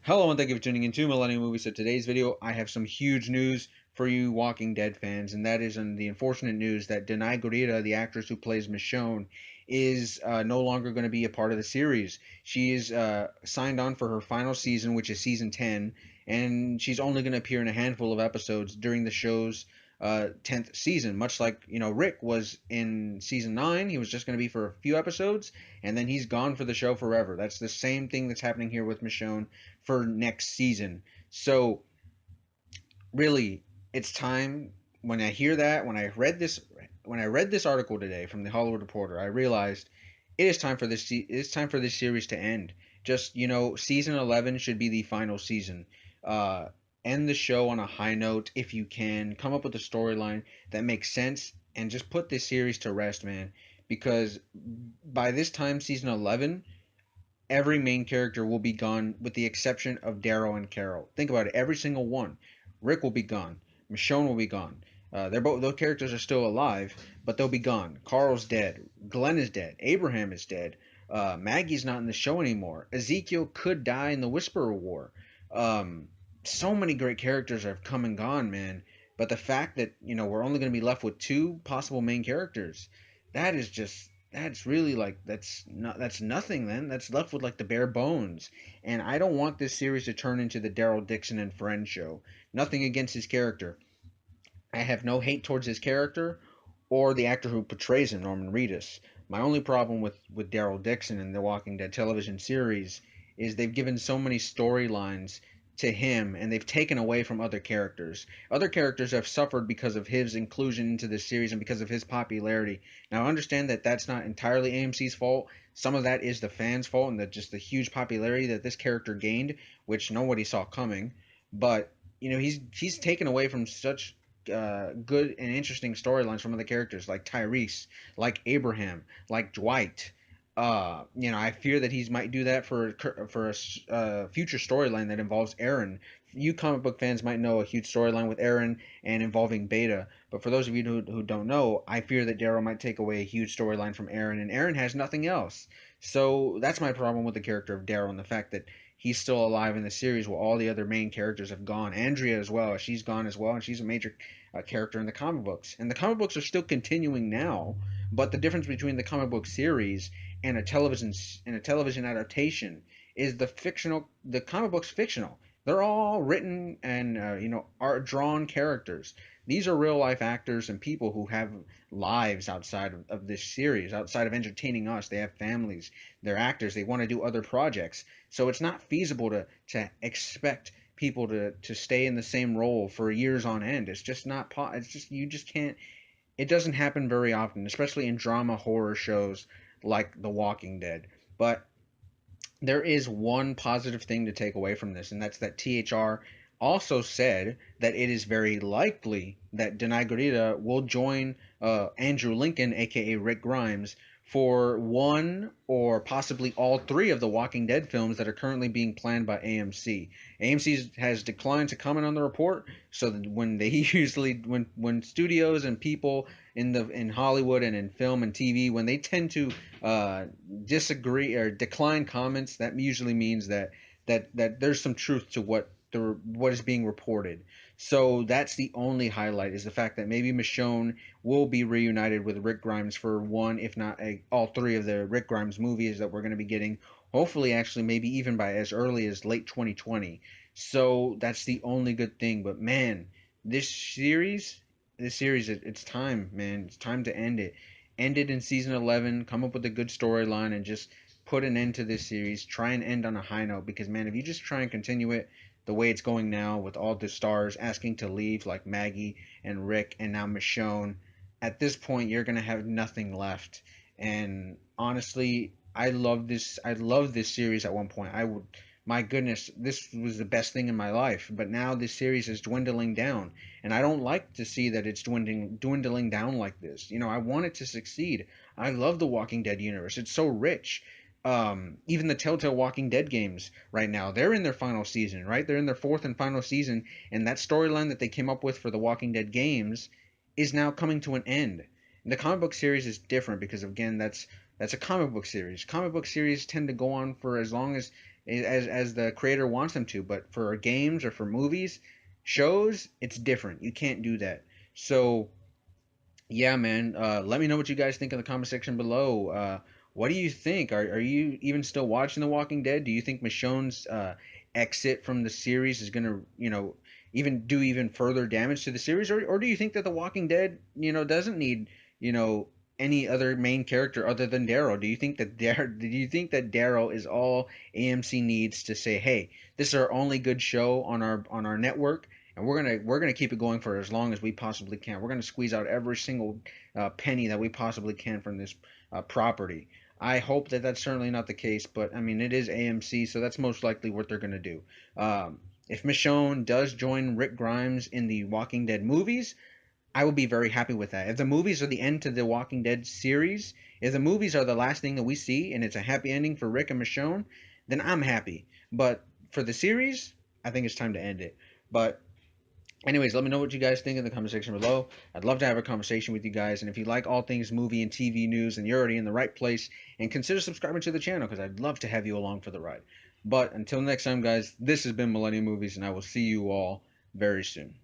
Hello and thank you for tuning into Millennium Movies. So today's video, I have some huge news for you Walking Dead fans, and that is the unfortunate news that Danai Gurira, the actress who plays Michonne, is no longer going to be a part of the series. She is signed on for her final season, which is season 10, and she's only going to appear in a handful of episodes during the show's 10th season, much like Rick was in season 9. He was just going to be for a few episodes, and then he's gone for the show forever. That's the same thing that's happening here with Michonne for next season. So really, it's time. When I hear that, when I read this article today from the Hollywood Reporter, I realized it is time for it's time for this series to end. Just season 11 should be the final season. Uh, End the show on a high note if you can. Come up with a storyline that makes sense and just put this series to rest, man. Because by this time, season 11, every main character will be gone with the exception of Daryl and Carol. Think about it, every single one. Rick will be gone. Michonne will be gone. Those characters are still alive, but they'll be gone. Carl's dead. Glenn is dead. Abraham is dead. Maggie's not in the show anymore. Ezekiel could die in the Whisperer War. Um, so many great characters have come and gone, man. But the fact that we're only going to be left with two possible main characters, that is just that's really like that's nothing. Then that's left with like the bare bones. And I don't want this series to turn into the Daryl Dixon and Friends show. Nothing against his character. I have no hate towards his character or the actor who portrays him, Norman Reedus. My only problem with Daryl Dixon in the Walking Dead television series is they've given so many storylines to him and they've taken away from other characters. Other characters have suffered because of his inclusion into this series and because of his popularity. Now I understand that that's not entirely AMC's fault. Some of that is the fans' fault and that just the huge popularity that this character gained, which nobody saw coming. But he's taken away from such good and interesting storylines from other characters like Tyrese, like Abraham, like Dwight. I fear that he might do that for a future storyline that involves Aaron. You comic book fans might know a huge storyline with Aaron and involving Beta, but for those of you who don't know, I fear that Daryl might take away a huge storyline from Aaron, and Aaron has nothing else. So that's my problem with the character of Daryl and the fact that he's still alive in the series while all the other main characters have gone. Andrea as well, she's gone as well, and she's a major character in the comic books. And the comic books are still continuing now, but the difference between the comic book series and a television adaptation is the comic book's fictional. They're all written and are drawn characters. These are real life actors and people who have lives outside of this series, outside of entertaining us. They have families. They're actors. They want to do other projects. So it's not feasible to expect people to stay in the same role for years on end. It's just not. It's just you just can't. It doesn't happen very often, especially in drama horror shows like The Walking Dead. But there is one positive thing to take away from this, and that's that THR also said that it is very likely that Danai Gurira will join Andrew Lincoln, aka Rick Grimes, for one or possibly all three of the Walking Dead films that are currently being planned by AMC. AMC has declined to comment on the report, so that when they usually when studios and people in Hollywood and in film and TV when they tend to uh, disagree or decline comments, that usually means that there's some truth to what is being reported. So that's the only highlight is the fact that maybe Michonne will be reunited with Rick Grimes for one, if not all three of the Rick Grimes movies that we're going to be getting. Hopefully, actually, maybe even by as early as late 2020. So that's the only good thing. But man, this series, it's time, man. It's time to end it. End it in season 11. Come up with a good storyline and just put an end to this series. Try and end on a high note because man, if you just try and continue it the way it's going now with all the stars asking to leave like Maggie and Rick and now Michonne, at this point you're gonna have nothing left. And honestly, I love this series at one point. I would my goodness, this was the best thing in my life. But now this series is dwindling down. And I don't like to see that it's dwindling down like this. I want it to succeed. I love the Walking Dead universe. It's so rich. Even the Telltale Walking Dead games right now, they're in their final season, right? They're in their fourth and final season, and that storyline that they came up with for the Walking Dead games is now coming to an end. And the comic book series is different because again, that's a comic book series. Comic book series tend to go on for as long as as the creator wants them to. But for games or for movies, shows, it's different. You can't do that. So yeah, man. Let me know what you guys think in the comment section below. What do you think? Are you even still watching The Walking Dead? Do you think Michonne's exit from the series is gonna, even do even further damage to the series, or do you think that The Walking Dead, doesn't need, you know, any other main character other than Daryl? Do you think that Daryl is all AMC needs to say, hey, this is our only good show on our network, and we're gonna keep it going for as long as we possibly can. We're gonna squeeze out every single penny that we possibly can from this property. I hope that that's certainly not the case, but I mean it is AMC, so that's most likely what they're gonna do. If Michonne does join Rick Grimes in the Walking Dead movies, I will be very happy with that. If the movies are the end to the Walking Dead series, if the movies are the last thing that we see and it's a happy ending for Rick and Michonne, then I'm happy. But for the series, I think it's time to end it. But anyways, let me know what you guys think in the comment section below. I'd love to have a conversation with you guys. And if you like all things movie and TV news, then you're already in the right place. And consider subscribing to the channel because I'd love to have you along for the ride. But until next time, guys, this has been Millennium Movies, and I will see you all very soon.